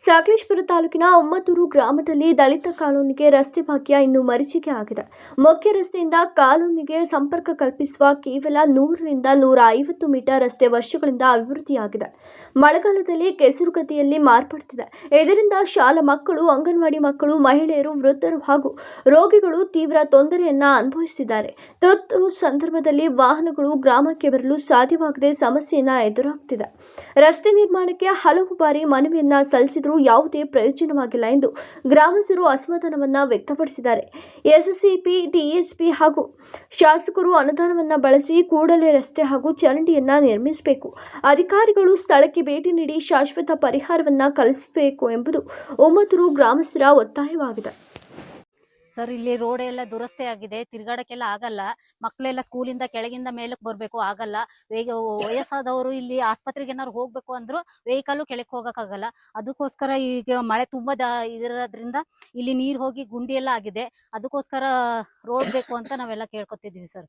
ಸಕಲೇಶಪುರ ತಾಲೂಕಿನ ಒಮ್ಮತ್ತೂರು ಗ್ರಾಮದಲ್ಲಿ ದಲಿತ ಕಾಲೋನಿಗೆ ರಸ್ತೆ ಭಾಗ್ಯ ಇನ್ನೂ ಮರೀಚಿಕೆ ಆಗಿದೆ. ಮುಖ್ಯ ರಸ್ತೆಯಿಂದ ಕಾಲೋನಿಗೆ ಸಂಪರ್ಕ ಕಲ್ಪಿಸುವ ಕೇವಲ 100ರಿಂದ 150 ಮೀಟರ್ ರಸ್ತೆ ವರ್ಷಗಳಿಂದ ಅಭಿವೃದ್ಧಿಯಾಗಿದೆ. ಮಳೆಗಾಲದಲ್ಲಿ ಕೆಸರುಗದ್ದೆಯಲ್ಲಿ ಮಾರ್ಪಡುತ್ತಿದೆ. ಇದರಿಂದ ಶಾಲಾ ಮಕ್ಕಳು, ಅಂಗನವಾಡಿ ಮಕ್ಕಳು, ಮಹಿಳೆಯರು, ವೃದ್ಧರು ಹಾಗೂ ರೋಗಿಗಳು ತೀವ್ರ ತೊಂದರೆಯನ್ನ ಅನುಭವಿಸುತ್ತಿದ್ದಾರೆ. ತುರ್ತು ಸಂದರ್ಭದಲ್ಲಿ ವಾಹನಗಳು ಗ್ರಾಮಕ್ಕೆ ಬರಲು ಸಾಧ್ಯವಾಗದೆ ಸಮಸ್ಯೆಯನ್ನ ಎದುರಾಗುತ್ತಿದೆ. ರಸ್ತೆ ನಿರ್ಮಾಣಕ್ಕೆ ಹಲವು ಬಾರಿ ಮನವಿಯನ್ನ ಸಲ್ಲಿಸಿದರೂ ಯಾವುದೇ ಪ್ರಯೋಜನವಾಗಿಲ್ಲ ಎಂದು ಗ್ರಾಮಸ್ಥರು ಅಸಮಾಧಾನವನ್ನ ವ್ಯಕ್ತಪಡಿಸಿದ್ದಾರೆ. ಎಸ್ಸಿಪಿ, ಟಿಎಸ್ಪಿ ಹಾಗೂ ಶಾಸಕರು ಅನುದಾನವನ್ನ ಬಳಸಿ ಕೂಡಲೇ ರಸ್ತೆ ಹಾಗೂ ಚರಂಡಿಯನ್ನ ನಿರ್ಮಿಸಬೇಕು. ಅಧಿಕಾರಿಗಳು ಸ್ಥಳಕ್ಕೆ ಭೇಟಿ ನೀಡಿ ಶಾಶ್ವತ ಪರಿಹಾರವನ್ನ ಕಲ್ಪಿಸಬೇಕು ಎಂಬುದು ಒಮ್ಮತ್ತೂರು ಗ್ರಾಮಸ್ಥರ ಒತ್ತಾಯವಾಗಿದೆ. ಸರ್, ಇಲ್ಲಿ ರೋಡ್ ಎಲ್ಲ ದುರಸ್ತಿ ಆಗಿದೆ, ತಿರ್ಗಾಡಕ್ಕೆಲ್ಲ ಆಗಲ್ಲ. ಮಕ್ಕಳೆಲ್ಲ ಸ್ಕೂಲಿಂದ ಕೆಳಗಿಂದ ಮೇಲಕ್ಕೆ ಬರಬೇಕು, ಆಗಲ್ಲ. ವಯಸ್ಸಾದವರು ಇಲ್ಲಿ ಆಸ್ಪತ್ರೆಗೆ ಏನಾದ್ರು ಹೋಗ್ಬೇಕು ಅಂದ್ರು ವೆಹಿಕಲ್ ಕೆಳಕ್ಕೆ ಹೋಗಕ್ಕಾಗಲ್ಲ. ಅದಕ್ಕೋಸ್ಕರ ಈಗ ಮಳೆ ತುಂಬಾ ಇರೋದ್ರಿಂದ ಇಲ್ಲಿ ನೀರು ಹೋಗಿ ಗುಂಡಿ ಎಲ್ಲ ಆಗಿದೆ. ಅದಕ್ಕೋಸ್ಕರ ರೋಡ್ ಬೇಕು ಅಂತ ನಾವೆಲ್ಲ ಕೇಳ್ಕೊತಿದ್ವಿ ಸರ್.